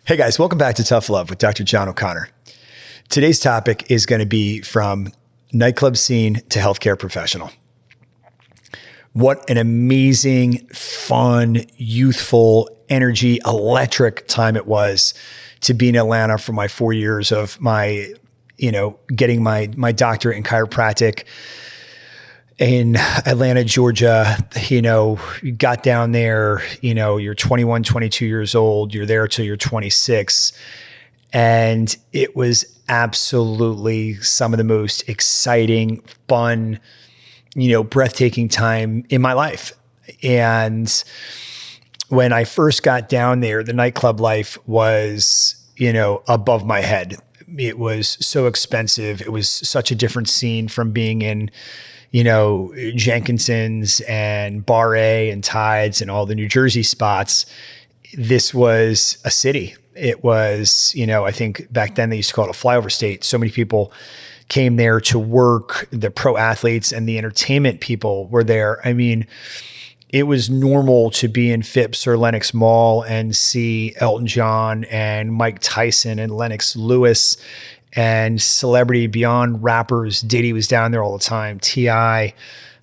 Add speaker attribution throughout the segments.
Speaker 1: Hey guys, welcome back to Tough Love with Dr. John O'Connor. Today's topic is going to be from nightclub scene to healthcare professional. What an amazing, fun, youthful, energy, electric time it was to be in Atlanta for my 4 years of my, getting my doctorate in chiropractic in Atlanta, Georgia. You got down there, you're 21, 22 years old, you're there till you're 26. And it was absolutely some of the most exciting, fun, breathtaking time in my life. And when I first got down there, the nightclub life was, above my head. It was so expensive. It was such a different scene from being in, Jenkinson's and Bar A and Tides and all the New Jersey spots. This was a city. It was, I think back then they used to call it a flyover state. So many people came there to work. The pro athletes and the entertainment people were there. I mean, it was normal to be in Phipps or Lenox Mall and see Elton John and Mike Tyson and Lennox Lewis and celebrity beyond rappers. Diddy was down there all the time. T.I.,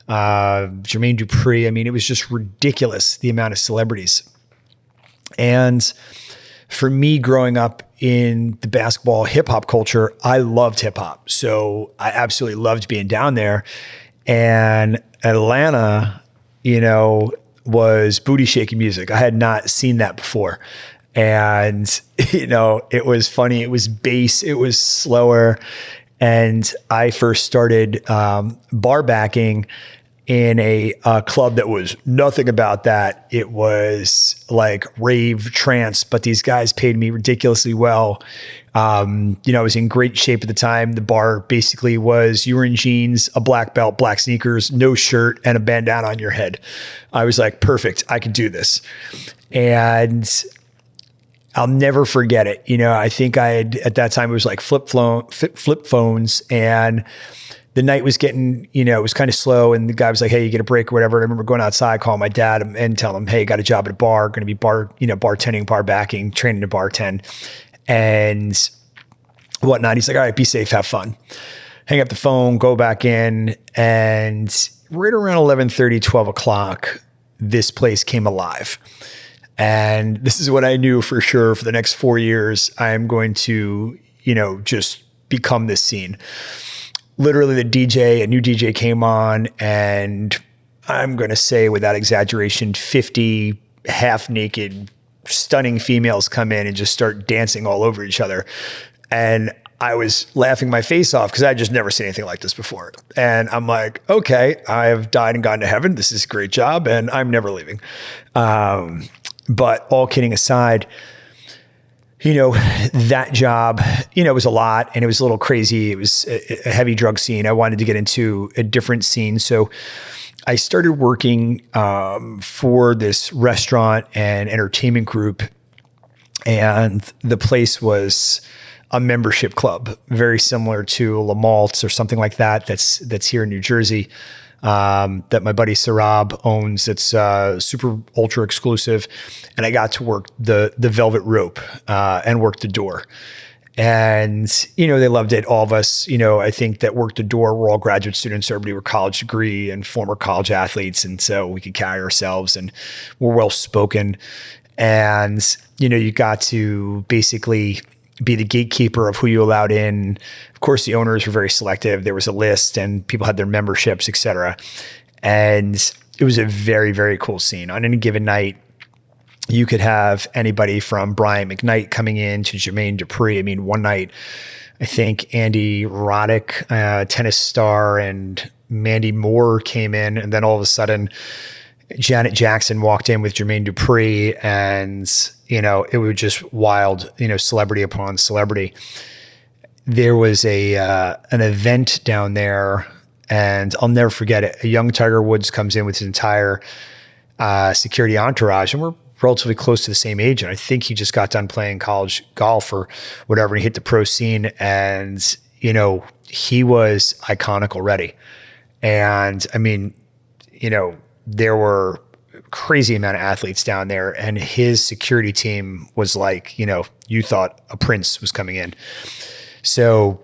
Speaker 1: Jermaine Dupri. I mean, it was just ridiculous, the amount of celebrities. And for me, growing up in the basketball hip hop culture, I loved hip hop. So I absolutely loved being down there. And Atlanta, was booty shaking music. I had not seen that before. And, it was funny. It was bass. It was slower. And I first started bar backing in a club that was nothing about that. It was like rave trance, but these guys paid me ridiculously well. I was in great shape at the time. The bar basically was, you were in jeans, a black belt, black sneakers, no shirt, and a bandana on your head. I was like, perfect, I could do this. And I'll never forget it. I think I had, at that time, it was like flip phones, and the night was getting, it was kind of slow, and the guy was like, hey, you get a break or whatever. I remember going outside, calling my dad and telling him, hey, got a job at a bar, going to be bartending, bar backing, training to bartend and whatnot. He's like, all right, be safe, have fun. Hang up the phone, go back in, and right around 11:30, 12 o'clock, this place came alive. And this is what I knew for sure for the next 4 years. I am going to, just become this scene. Literally a new DJ came on, and I'm going to say without exaggeration, 50 half naked, stunning females come in and just start dancing all over each other. And I was laughing my face off because I just never seen anything like this before. And I'm like, okay, I have died and gone to heaven. This is a great job, and I'm never leaving. But all kidding aside, that job, was a lot, and it was a little crazy. It was a heavy drug scene. I wanted to get into a different scene. So I started working for this restaurant and entertainment group, and the place was a membership club, very similar to La Maltz or something like that. That's here in New Jersey. That my buddy Sarab owns. It's super ultra exclusive. And I got to work the velvet rope and work the door. And, they loved it. All of us, I think that worked the door, we're all graduate students. Everybody were college degree and former college athletes. And so we could carry ourselves and we're well spoken. And, you got to basically be the gatekeeper of who you allowed in. Of course, the owners were very selective. There was a list and people had their memberships, et cetera. And it was a very, very cool scene. On any given night, you could have anybody from Brian McKnight coming in to Jermaine Dupri. I mean, one night, I think Andy Roddick, tennis star, and Mandy Moore came in. And then all of a sudden, Janet Jackson walked in with Jermaine Dupri, and it was just wild, celebrity upon celebrity. There was an event down there, and I'll never forget it. A young Tiger Woods comes in with his entire security entourage, and we're relatively close to the same age. And I think he just got done playing college golf or whatever, and he hit the pro scene, and he was iconic already. And I mean, there were crazy amount of athletes down there. And his security team was like, you thought a prince was coming in. So,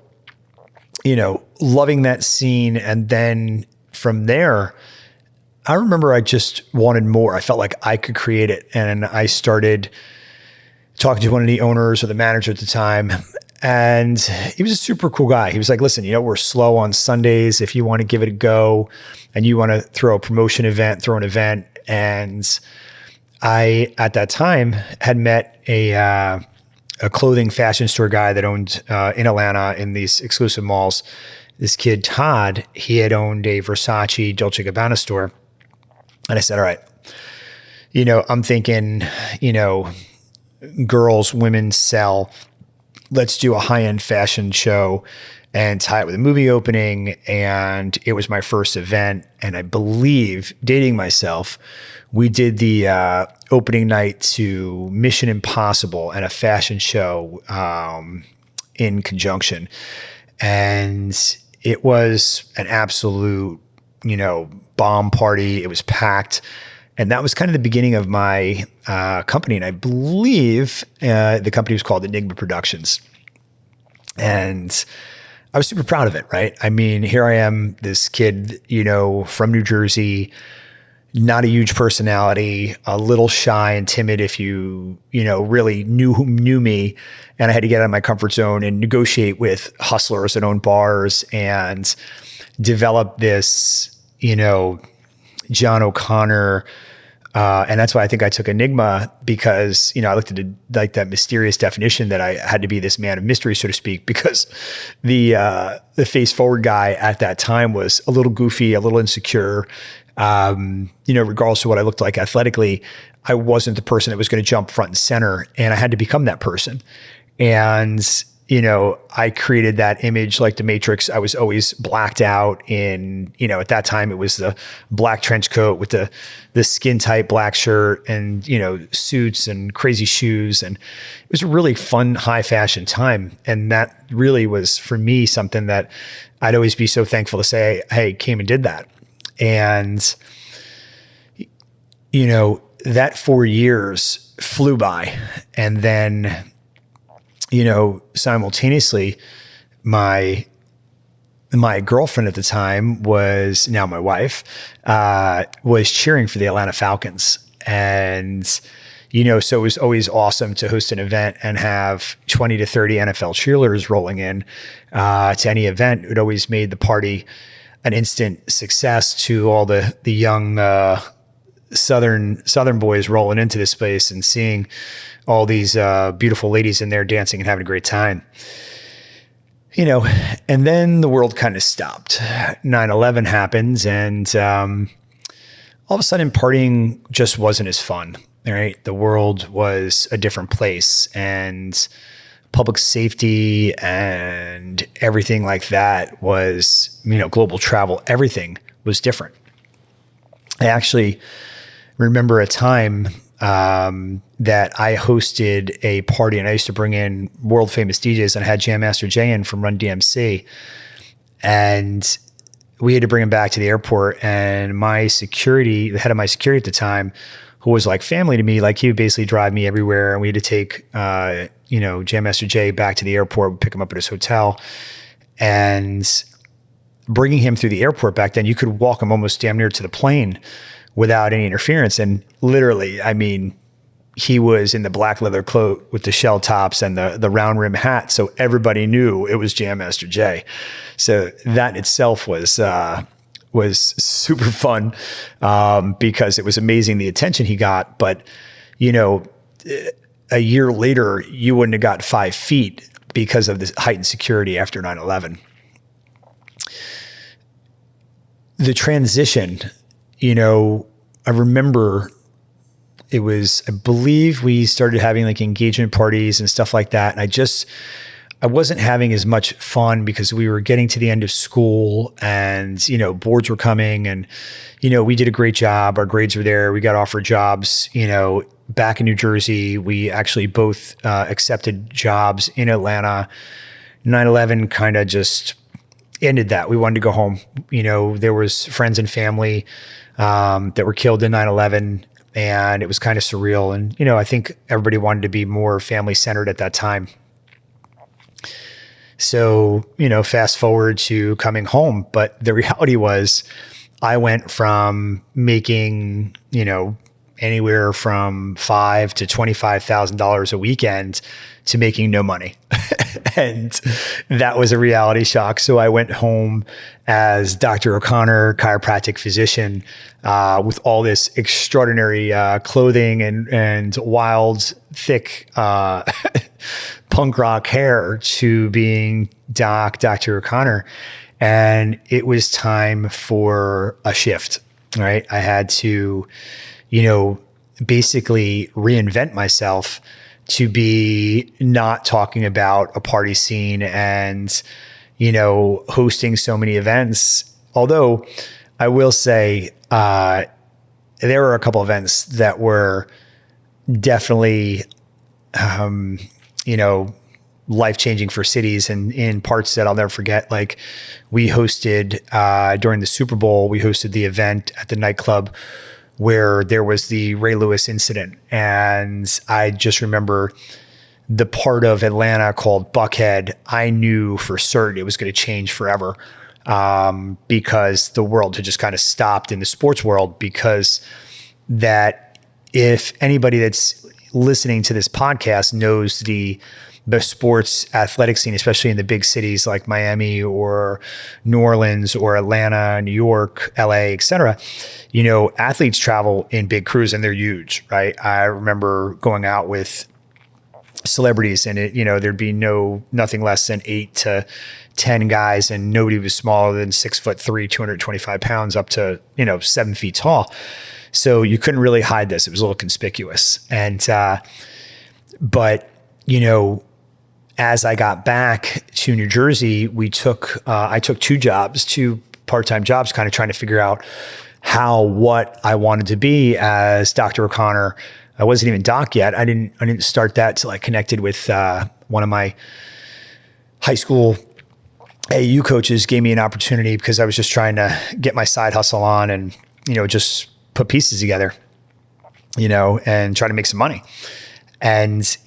Speaker 1: loving that scene. And then from there, I remember I just wanted more. I felt like I could create it. And I started talking to one of the owners or the manager at the time. And he was a super cool guy. He was like, listen, we're slow on Sundays. If you want to give it a go and you want to throw a promotion event, throw an event. And I, at that time, had met a clothing fashion store guy that owned in Atlanta in these exclusive malls. This kid, Todd, he had owned a Versace Dolce & Gabbana store. And I said, all right, I'm thinking, girls, women sell. Let's do a high-end fashion show and tie it with a movie opening. And it was my first event. And I believe, dating myself, we did the opening night to Mission Impossible and a fashion show in conjunction. And it was an absolute, bomb party. It was packed. And that was kind of the beginning of my company. And I believe the company was called Enigma Productions. And I was super proud of it, right? I mean, here I am, this kid, from New Jersey, not a huge personality, a little shy and timid if you really knew me. And I had to get out of my comfort zone and negotiate with hustlers that own bars and develop this, John O'Connor. And that's why I think I took Enigma, because, I looked at like that mysterious definition that I had to be this man of mystery, so to speak, because the face forward guy at that time was a little goofy, a little insecure. Regardless of what I looked like athletically, I wasn't the person that was going to jump front and center, and I had to become that person. And, I created that image like the Matrix. I was always blacked out in, at that time it was the black trench coat with the skin tight black shirt and, suits and crazy shoes. And it was a really fun, high fashion time. And that really was, for me, something that I'd always be so thankful to say, hey, came and did that. And, that 4 years flew by. And then, simultaneously, my girlfriend at the time, was now my wife, was cheering for the Atlanta Falcons. And, so it was always awesome to host an event and have 20 to 30 NFL cheerleaders rolling in to any event. It always made the party an instant success to all the young Southern boys rolling into this place and seeing all these beautiful ladies in there dancing and having a great time. And then the world kind of stopped. 9/11 happens, and all of a sudden partying just wasn't as fun, right? The world was a different place, and public safety and everything like that was, global travel, everything was different. I actually remember a time that I hosted a party, and I used to bring in world famous DJs, and I had Jam Master Jay in from Run DMC, and we had to bring him back to the airport. And my security, the head of my security at the time, who was like family to me, like he would basically drive me everywhere, and we had to take, Jam Master Jay back to the airport, pick him up at his hotel, and bringing him through the airport back then, you could walk him almost damn near to the plane without any interference. And literally, I mean, he was in the black leather coat with the shell tops and the round rim hat. So everybody knew it was Jam Master Jay. So that in itself was super fun, because it was amazing the attention he got. But, a year later, you wouldn't have got 5 feet because of this heightened security after 9/11. The transition, I remember it was, I believe we started having like engagement parties and stuff like that. And I wasn't having as much fun because we were getting to the end of school, and, boards were coming, and, we did a great job. Our grades were there. We got offered jobs, back in New Jersey. We actually both accepted jobs in Atlanta. 9/11 kind of just ended that. We wanted to go home. There was friends and family that were killed in 9/11, and it was kind of surreal. And, I think everybody wanted to be more family centered at that time. So, fast forward to coming home. But the reality was I went from making, anywhere from $5,000 to $25,000 a weekend to making no money. And that was a reality shock. So I went home as Dr. O'Connor, chiropractic physician, with all this extraordinary clothing and wild, thick punk rock hair, to being Dr. O'Connor. And it was time for a shift, right? I had to, basically reinvent myself to be not talking about a party scene and, hosting so many events. Although I will say, there were a couple events that were definitely, life-changing for cities and in parts that I'll never forget. Like, we hosted, during the Super Bowl, we hosted the event at the nightclub where there was the Ray Lewis incident. And I just remember the part of Atlanta called Buckhead. I knew for certain it was going to change forever, because the world had just kind of stopped in the sports world. Because that, if anybody that's listening to this podcast knows the sports athletic scene, especially in the big cities like Miami or New Orleans or Atlanta, New York, LA, et cetera, athletes travel in big crews and they're huge, right? I remember going out with celebrities and there'd be nothing less than 8 to 10 guys, and nobody was smaller than 6'3", 225 pounds, up to, 7 feet tall. So you couldn't really hide this. It was a little conspicuous. And, but, as I got back to New Jersey, I took 2 part-time jobs, kind of trying to figure out what I wanted to be as Dr. O'Connor. I wasn't even doc yet. I didn't start that till I connected with one of my high school AAU coaches. Gave me an opportunity because I was just trying to get my side hustle on and, just put pieces together, and try to make some money. And,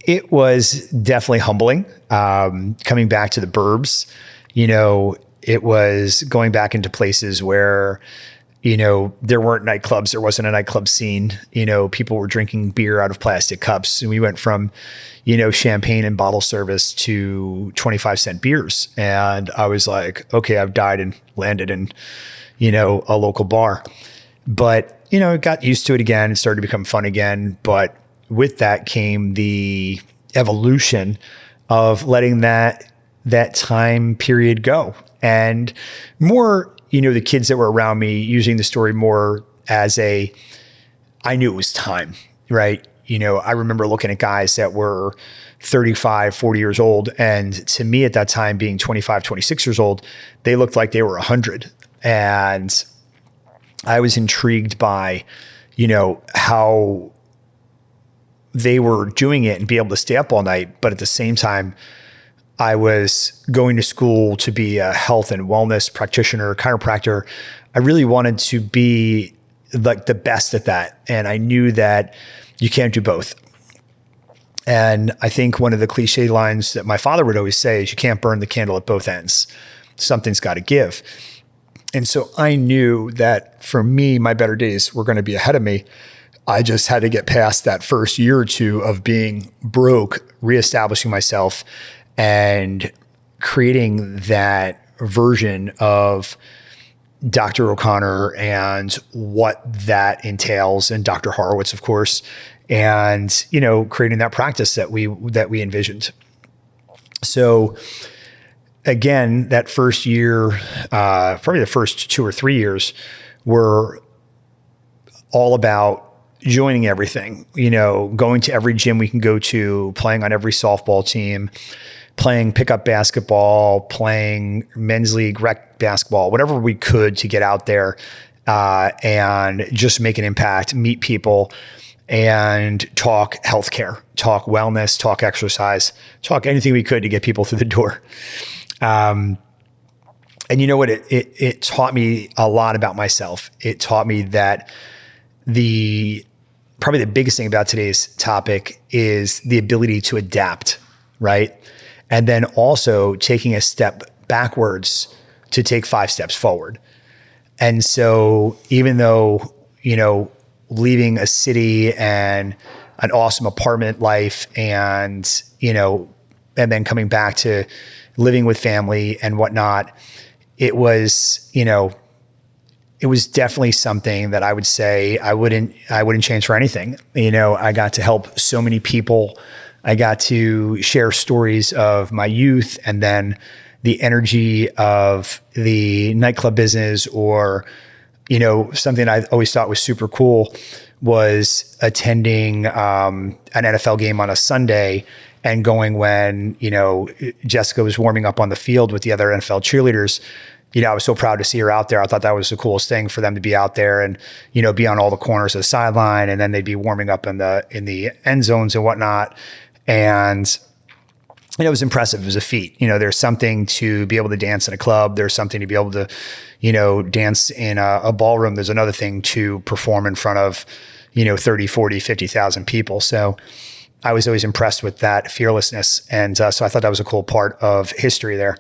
Speaker 1: it was definitely humbling, coming back to the burbs. It was going back into places where, there weren't nightclubs. There wasn't a nightclub scene. People were drinking beer out of plastic cups. And we went from, champagne and bottle service to 25-cent beers. And I was like, okay, I've died and landed in, a local bar. But, got used to it again. It started to become fun again. But with that came the evolution of letting that time period go. And more, the kids that were around me using the story more as I knew it was time, right? I remember looking at guys that were 35, 40 years old. And to me at that time, being 25, 26 years old, they looked like they were 100. And I was intrigued by, how they were doing it and be able to stay up all night. But at the same time, I was going to school to be a health and wellness practitioner, chiropractor. I really wanted to be like the best at that. And I knew that you can't do both. And I think one of the cliche lines that my father would always say is, you can't burn the candle at both ends. Something's got to give. And so I knew that for me, my better days were going to be ahead of me. I just had to get past that first year or two of being broke, reestablishing myself, and creating that version of Dr. O'Connor and what that entails, and Dr. Horowitz, of course, and, creating that practice that we envisioned. So again, that first year, probably the first 2 or 3 years, were all about joining everything, going to every gym we can go to, playing on every softball team, playing pickup basketball, playing men's league, rec basketball, whatever we could to get out there and just make an impact, meet people, and talk healthcare, talk wellness, talk exercise, talk anything we could to get people through the door. And you know what? It taught me a lot about myself. It taught me that probably the biggest thing about today's topic is the ability to adapt, right? And then also taking a step backwards to take 5 steps forward. And so even though, leaving a city and an awesome apartment life and then coming back to living with family and whatnot, it was definitely something that I would say I wouldn't change for anything. I got to help so many people. I got to share stories of my youth and then the energy of the nightclub business, or, something I always thought was super cool was attending an NFL game on a Sunday and going when, Jessica was warming up on the field with the other NFL cheerleaders. I was so proud to see her out there. I thought that was the coolest thing for them to be out there and, be on all the corners of the sideline, and then they'd be warming up in the end zones and whatnot. And it was impressive. It was a feat. There's something to be able to dance in a club. There's something to be able to, dance in a ballroom. There's another thing to perform in front of, 30, 40, 50,000 people. So I was always impressed with that fearlessness. And so I thought that was a cool part of history there.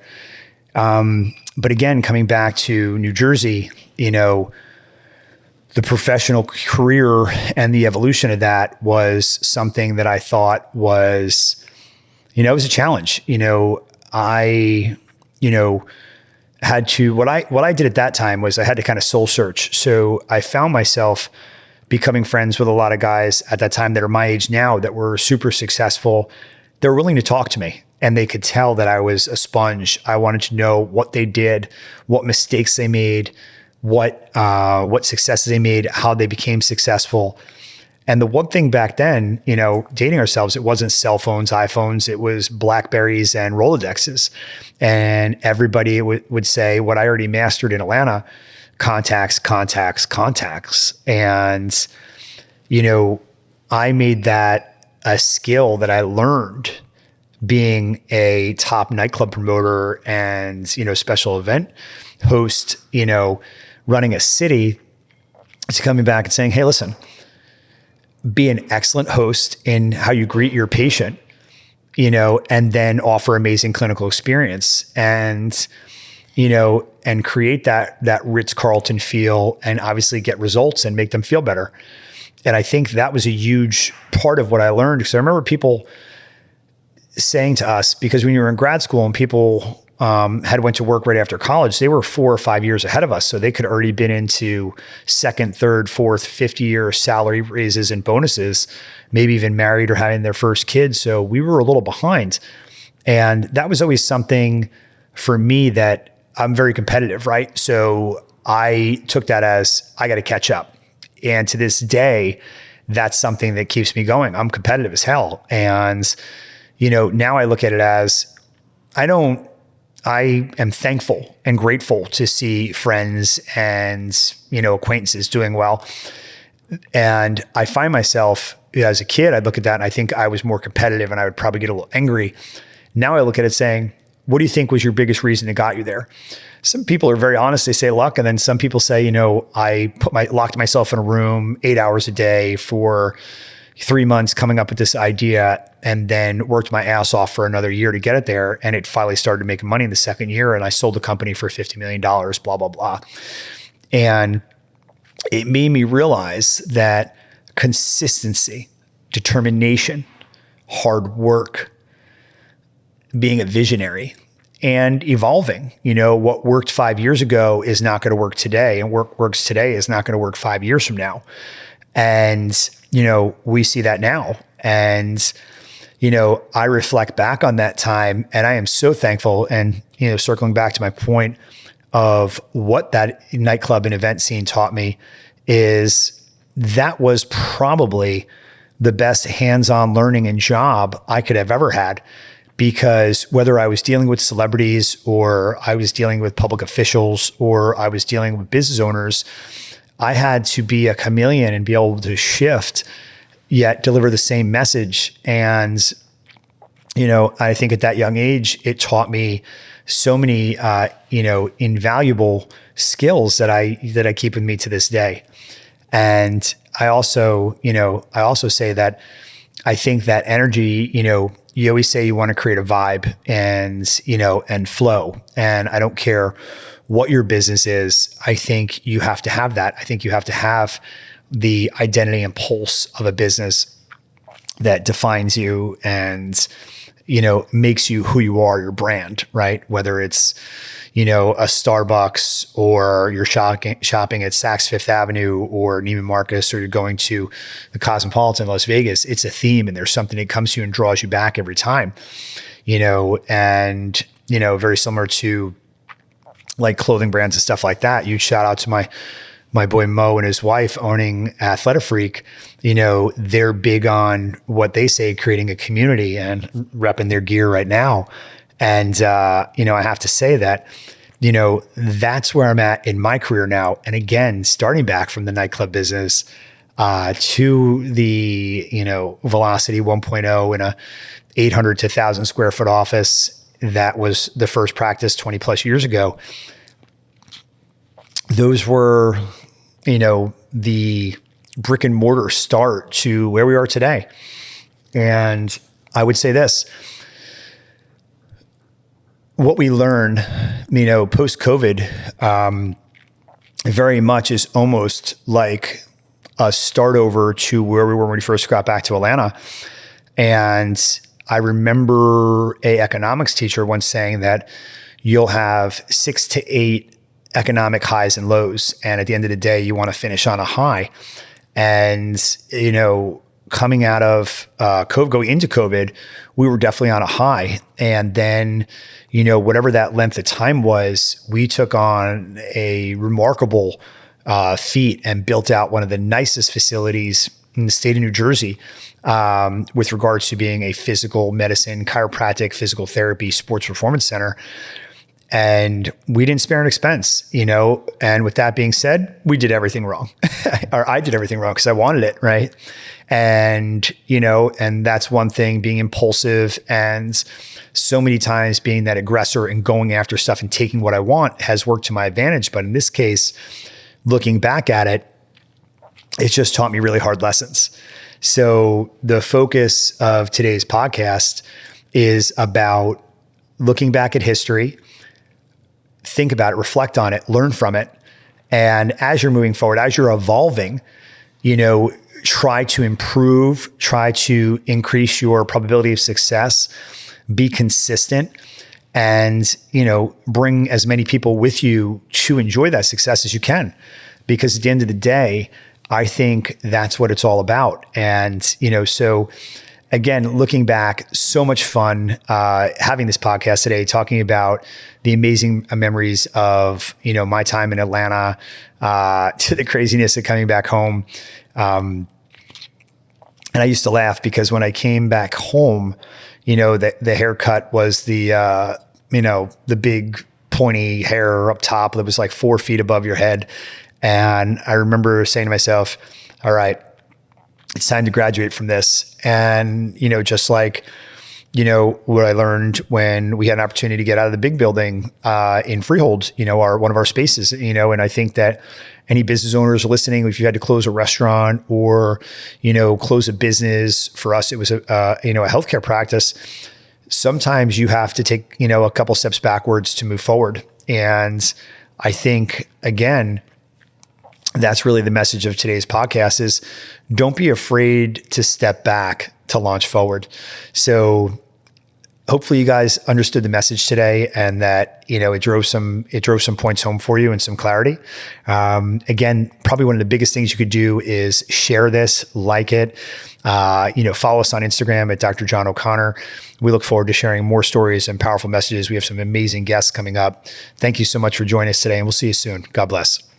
Speaker 1: But again, coming back to New Jersey, the professional career and the evolution of that was something that I thought was, it was a challenge. I had to, what I did at that time was I had to kind of soul search. So I found myself becoming friends with a lot of guys at that time that are my age now that were super successful. They were willing to talk to me, and they could tell that I was a sponge. I wanted to know what they did, what mistakes they made, what successes they made, how they became successful. And the one thing back then, dating ourselves, it wasn't cell phones, iPhones, it was Blackberries and Rolodexes. And everybody would say what I already mastered in Atlanta: contacts, contacts, contacts. And, I made that a skill that I learned being a top nightclub promoter and, special event host, running a city, to coming back and saying, hey, listen, be an excellent host in how you greet your patient, and then offer amazing clinical experience and, and create that Ritz-Carlton feel, and obviously get results and make them feel better. And I think that was a huge part of what I learned, because I remember people saying to us, because when you were in grad school and people had went to work right after college, they were 4 or 5 years ahead of us. So they could already been into 2nd, 3rd, 4th, 5th year salary raises and bonuses, maybe even married or having their first kid. So we were a little behind. And that was always something for me that I'm very competitive, right? So I took that as I got to catch up. And to this day, that's something that keeps me going. I'm competitive as hell. And, now I look at it as I am thankful and grateful to see friends and, acquaintances doing well. And I find myself, as a kid, I'd look at that and I think I was more competitive and I would probably get a little angry. Now I look at it saying, what do you think was your biggest reason that got you there? Some people are very honest. They say luck. And then some people say, I locked myself in a room 8 hours a day for 3 months coming up with this idea, and then worked my ass off for another year to get it there. And it finally started making money in the 2nd year. And I sold the company for $50 million, blah, blah, blah. And it made me realize that consistency, determination, hard work, being a visionary, and evolving. What worked 5 years ago is not going to work today, and what works today is not going to work 5 years from now. And, we see that now. And, I reflect back on that time, and I am so thankful. And, circling back to my point of what that nightclub and event scene taught me, is that was probably the best hands-on learning and job I could have ever had. Because whether I was dealing with celebrities, or I was dealing with public officials, or I was dealing with business owners, I had to be a chameleon and be able to shift, yet deliver the same message. And, I think at that young age, it taught me so many, invaluable skills that I keep with me to this day. And I also say that I think that energy, you always say you want to create a vibe and flow. And I don't care what your business is. I think you have to have that. I think you have to have the identity and pulse of a business that defines you and, makes you who you are, your brand, right? Whether it's, a Starbucks, or you're shopping at Saks Fifth Avenue or Neiman Marcus, or you're going to the Cosmopolitan in Las Vegas, it's a theme and there's something that comes to you and draws you back every time, very similar to like clothing brands and stuff like that. You'd shout out to my boy Mo and his wife owning Athletic Freak. They're big on what they say, creating a community and repping their gear right now. And, I have to say that, that's where I'm at in my career now. And again, starting back from the nightclub business, to the, Velocity 1.0 in a 800 to 1,000 square foot office. That was the first practice 20 plus years ago. Those were, the brick and mortar start to where we are today. And I would say this, what we learn, post-COVID, very much is almost like a start over to where we were when we first got back to Atlanta. And I remember a economics teacher once saying that you'll have 6 to 8 economic highs and lows. And at the end of the day, you want to finish on a high. And, coming out of COVID, going into COVID, we were definitely on a high. And then, whatever that length of time was, we took on a remarkable feat and built out one of the nicest facilities in the state of New Jersey with regards to being a physical medicine, chiropractic, physical therapy, sports performance center. And we didn't spare an expense, and with that being said, we did everything wrong or I did everything wrong because I wanted it. Right. And, and that's one thing, being impulsive and so many times being that aggressor and going after stuff and taking what I want has worked to my advantage. But in this case, looking back at it, it's just taught me really hard lessons. So the focus of today's podcast is about looking back at history, think about it, reflect on it, learn from it. And as you're moving forward, as you're evolving, try to improve, try to increase your probability of success, be consistent, and, bring as many people with you to enjoy that success as you can. Because at the end of the day, I think that's what it's all about. And, so again, looking back, so much fun having this podcast today, talking about the amazing memories of, my time in Atlanta, to the craziness of coming back home. And I used to laugh because when I came back home, the haircut was the big pointy hair up top that was like 4 feet above your head. And I remember saying to myself, all right, it's time to graduate from this. And, just like, what I learned when we had an opportunity to get out of the big building in Freehold, one of our spaces, and I think that any business owners listening, if you had to close a restaurant or, close a business, for us, it was a healthcare practice. Sometimes you have to take, a couple steps backwards to move forward. And I think, again, that's really the message of today's podcast is don't be afraid to step back to launch forward. So hopefully you guys understood the message today and that, it drove some points home for you and some clarity. Again, probably one of the biggest things you could do is share this, like it, follow us on Instagram at Dr. John O'Connor. We look forward to sharing more stories and powerful messages. We have some amazing guests coming up. Thank you so much for joining us today, and we'll see you soon. God bless.